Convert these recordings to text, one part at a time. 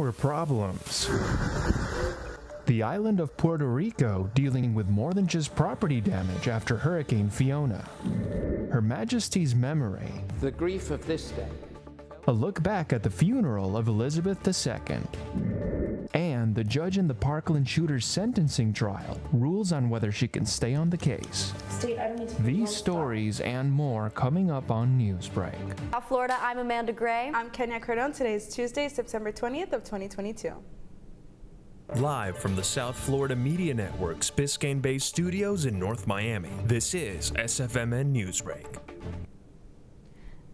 were problems. The island of Puerto Rico dealing with more than just property damage after Hurricane Fiona. Her Majesty's memory. The grief of this day. A look back at the funeral of Elizabeth II. And the judge in the Parkland shooter's sentencing trial rules on whether she can stay on the case. These stories and more coming up on Newsbreak. Florida, I'm Amanda Gray. I'm Kenya Cardone. Today is Tuesday, September 20th of 2022. Live from the South Florida Media Network's Biscayne-based studios in North Miami, this is SFMN Newsbreak.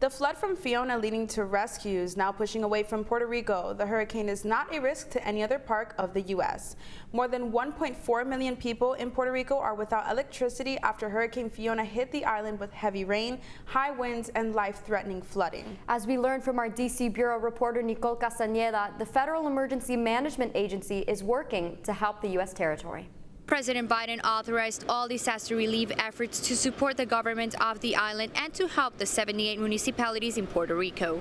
The flood from Fiona leading to rescues now pushing away from Puerto Rico. The hurricane is not a risk to any other part of the U.S. More than 1.4 million people in Puerto Rico are without electricity after Hurricane Fiona hit the island with heavy rain, high winds, and life-threatening flooding. As we learned from our D.C. Bureau reporter Nicole Castañeda, the Federal Emergency Management Agency is working to help the U.S. territory. President Biden authorized all disaster relief efforts to support the government of the island and to help the 78 municipalities in Puerto Rico.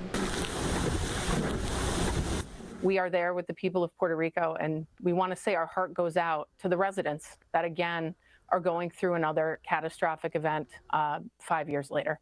We are there with the people of Puerto Rico, and we want to say our heart goes out to the residents that, again, are going through another catastrophic event 5 years later.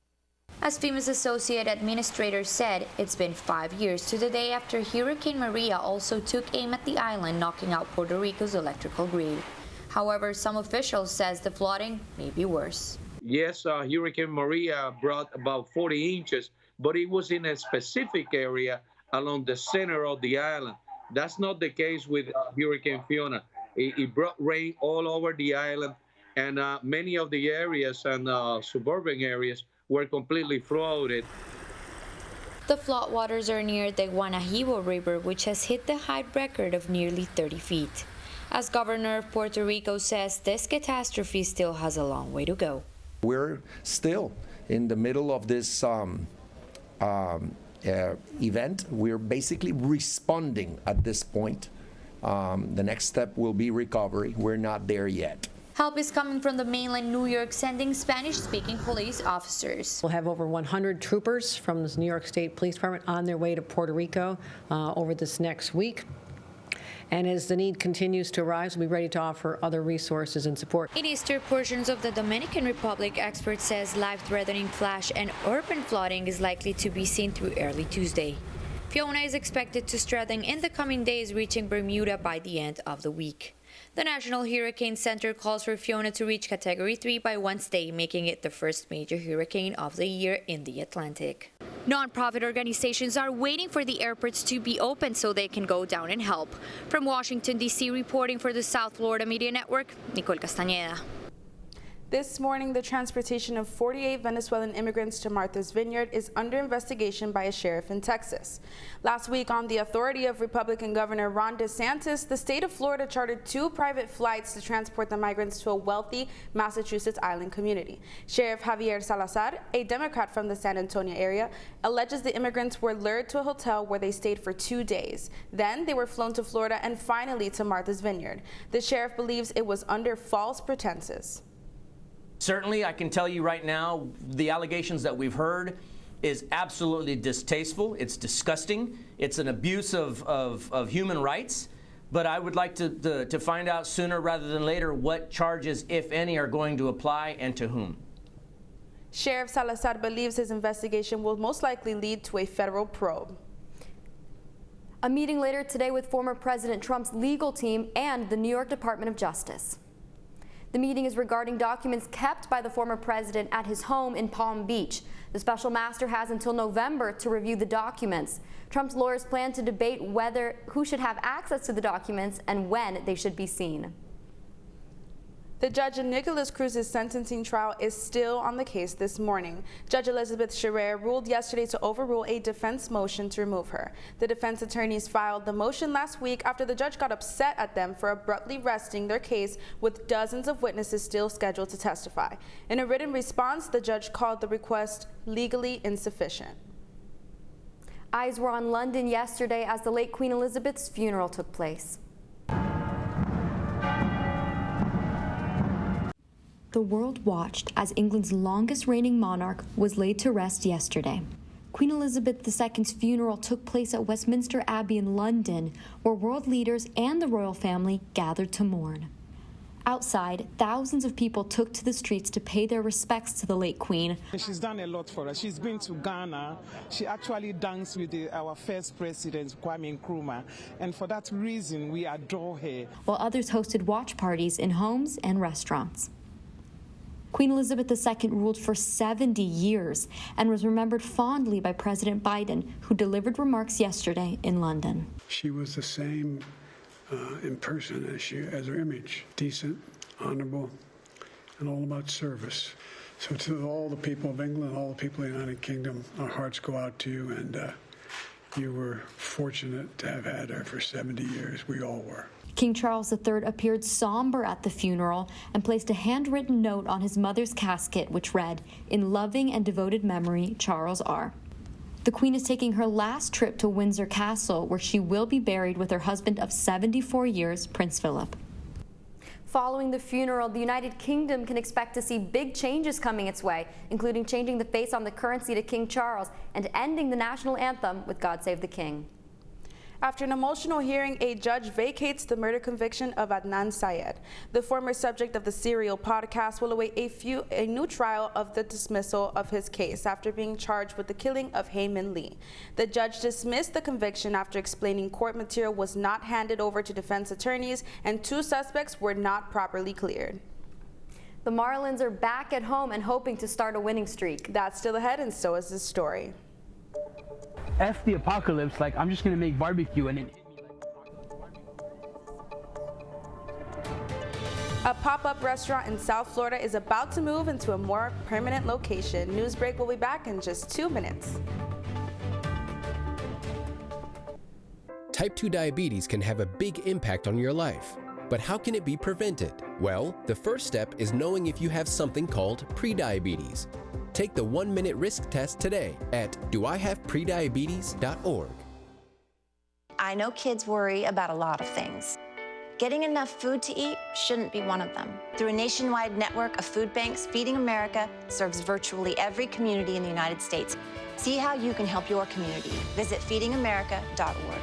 As FEMA's associate administrator said, it's been 5 years to the day after Hurricane Maria also took aim at the island, knocking out Puerto Rico's electrical grid. However, some officials says the flooding may be worse. Yes, Hurricane Maria brought about 40 inches, but it was in a specific area along the center of the island. That's not the case with Hurricane Fiona. It brought rain all over the island, and many of the areas and suburban areas were completely flooded. The floodwaters are near the Guanajibo River, which has hit the height record of nearly 30 feet. As Governor of Puerto Rico says, this catastrophe still has a long way to go. We're still in the middle of this event. We're basically responding at this point. The next step will be recovery. We're not there yet. Help is coming from the mainland New York, sending Spanish-speaking police officers. We'll have over 100 troopers from the New York State Police Department on their way to Puerto Rico over this next week. And as the need continues to rise, we'll be ready to offer other resources and support. In eastern portions of the Dominican Republic, experts says life-threatening flash and urban flooding is likely to be seen through early Tuesday. Fiona is expected to strengthen in the coming days, reaching Bermuda by the end of the week. The National Hurricane Center calls for Fiona to reach Category 3 by Wednesday, making it the first major hurricane of the year in the Atlantic. Nonprofit organizations are waiting for the airports to be open so they can go down and help. From Washington, D.C., reporting for the South Florida Media Network, Nicole Castañeda. This morning, the transportation of 48 Venezuelan immigrants to Martha's Vineyard is under investigation by a sheriff in Texas. Last week, on the authority of Republican Governor Ron DeSantis, the state of Florida chartered 2 private flights to transport the migrants to a wealthy Massachusetts island community. Sheriff Javier Salazar, a Democrat from the San Antonio area, alleges the immigrants were lured to a hotel where they stayed for 2 days. Then they were flown to Florida and finally to Martha's Vineyard. The sheriff believes it was under false pretenses. Certainly, I can tell you right now, the allegations that we've heard is absolutely distasteful. It's disgusting. It's an abuse of human rights. But I would like to find out sooner rather than later what charges, if any, are going to apply and to whom. Sheriff Salazar believes his investigation will most likely lead to a federal probe. A meeting later today with former President Trump's legal team and the New York Department of Justice. The meeting is regarding documents kept by the former president at his home in Palm Beach. The special master has until November to review the documents. Trump's lawyers plan to debate who should have access to the documents and when they should be seen. The judge in Nicholas Cruz's sentencing trial is still on the case this morning. Judge Elizabeth Scherer ruled yesterday to overrule a defense motion to remove her. The defense attorneys filed the motion last week after the judge got upset at them for abruptly resting their case with dozens of witnesses still scheduled to testify. In a written response, the judge called the request legally insufficient. Eyes were on London yesterday as the late Queen Elizabeth's funeral took place. The world watched as England's longest reigning monarch was laid to rest yesterday. Queen Elizabeth II's funeral took place at Westminster Abbey in London, where world leaders and the royal family gathered to mourn. Outside, thousands of people took to the streets to pay their respects to the late Queen. She's done a lot for us. She's been to Ghana. She actually danced with our first president, Kwame Nkrumah, and for that reason, we adore her. While others hosted watch parties in homes and restaurants. Queen Elizabeth II ruled for 70 years and was remembered fondly by President Biden, who delivered remarks yesterday in London. She was the same in person as her image, decent, honorable, and all about service. So to all the people of England, all the people of the United Kingdom, our hearts go out to you, and you were fortunate to have had her for 70 years. We all were. King Charles III appeared somber at the funeral and placed a handwritten note on his mother's casket, which read, "In loving and devoted memory, Charles R." The Queen is taking her last trip to Windsor Castle, where she will be buried with her husband of 74 years, Prince Philip. Following the funeral, the United Kingdom can expect to see big changes coming its way, including changing the face on the currency to King Charles and ending the national anthem with God Save the King. After an emotional hearing, a judge vacates the murder conviction of Adnan Syed. The former subject of the Serial podcast will await a new trial of the dismissal of his case after being charged with the killing of Hae-Min Lee. The judge dismissed the conviction after explaining court material was not handed over to defense attorneys and 2 suspects were not properly cleared. The Marlins are back at home and hoping to start a winning streak. That's still ahead, and so is this story. F the apocalypse, like I'm just gonna make barbecue and then A pop-up restaurant in South Florida is about to move into a more permanent location. Newsbreak will be back in just 2 minutes. Type 2 diabetes can have a big impact on your life. But how can it be prevented? Well, the first step is knowing if you have something called prediabetes. Take the 1-minute risk test today at doihaveprediabetes.org. I know kids worry about a lot of things. Getting enough food to eat shouldn't be one of them. Through a nationwide network of food banks, Feeding America serves virtually every community in the United States. See how you can help your community. Visit feedingamerica.org.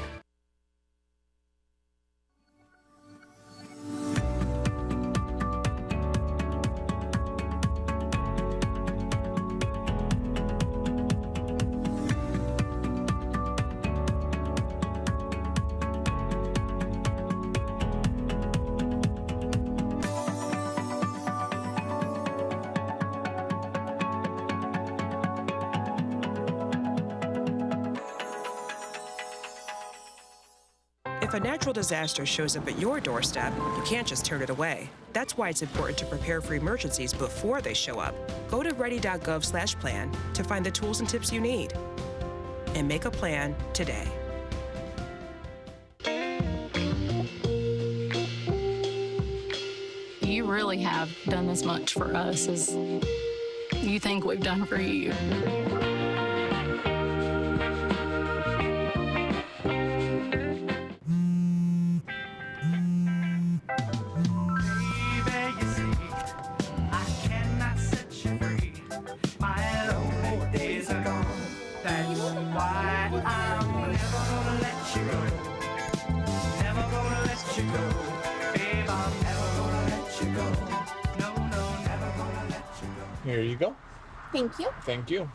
If a natural disaster shows up at your doorstep, you can't just turn it away. That's why it's important to prepare for emergencies before they show up. Go to ready.gov/plan to find the tools and tips you need. And make a plan today. You really have done as much for us as you think we've done for you. Here you go. Thank you. Thank you.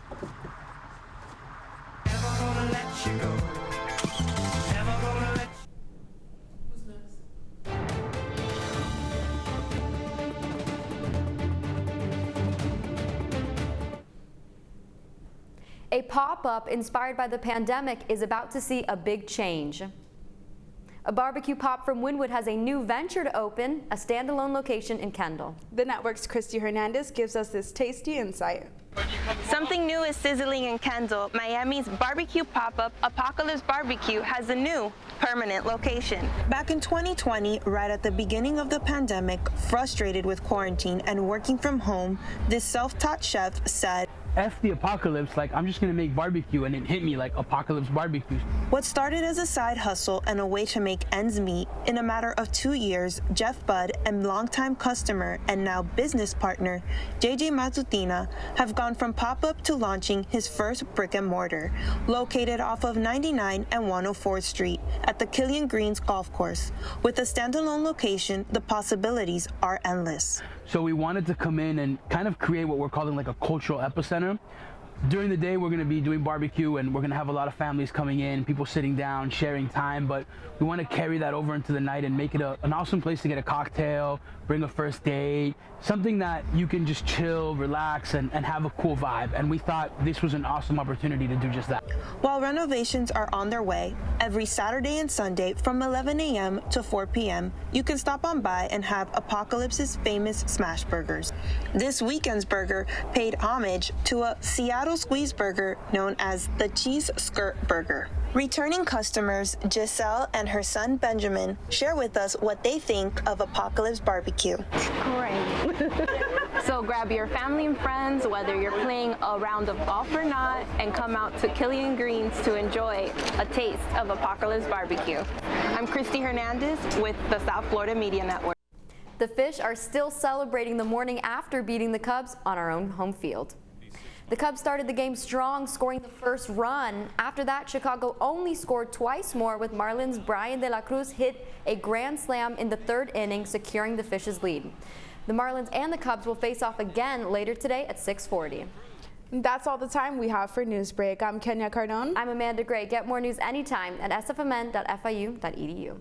A pop-up inspired by the pandemic is about to see a big change. A barbecue pop from Wynwood has a new venture to open, a standalone location in Kendall. The network's Christy Hernandez gives us this tasty insight. Something new is sizzling in Kendall. Miami's barbecue pop-up, Apocalypse Barbecue, has a new permanent location. Back in 2020, right at the beginning of the pandemic, frustrated with quarantine and working from home, this self-taught chef said, F the apocalypse, like I'm just gonna make barbecue and it hit me like Apocalypse Barbecue. What started as a side hustle and a way to make ends meet, in a matter of 2 years, Jeff Budd and longtime customer and now business partner, JJ Matutina, have gone gone from pop-up to launching his first brick and mortar, located off of 99 and 104th Street at the Killian Greens Golf Course. With a standalone location, the possibilities are endless. So we wanted to come in and kind of create what we're calling like a cultural epicenter. During the day, we're going to be doing barbecue, and we're going to have a lot of families coming in, people sitting down, sharing time, but we want to carry that over into the night and make it an awesome place to get a cocktail, bring a first date, something that you can just chill, relax, and have a cool vibe. And we thought this was an awesome opportunity to do just that. While renovations are on their way, every Saturday and Sunday from 11 a.m. to 4 p.m., you can stop on by and have Apocalypse's famous smash burgers. This weekend's burger paid homage to a Seattle squeeze burger known as the Cheese Skirt Burger. Returning customers Giselle and her son Benjamin share with us what they think of Apocalypse Barbecue. Great. So grab your family and friends, whether you're playing a round of golf or not, and come out to Killian Greens to enjoy a taste of Apocalypse Barbecue. I'm Christy Hernandez with the South Florida Media Network. The Fish are still celebrating the morning after beating the Cubs on our own home field. The Cubs started the game strong, scoring the first run. After that, Chicago only scored twice more, with Marlins' Brian De La Cruz hit a grand slam in the third inning, securing the Fish's lead. The Marlins and the Cubs will face off again later today at 6:40. That's all the time we have for Newsbreak. I'm Kenya Cardone. I'm Amanda Gray. Get more news anytime at sfmn.fiu.edu.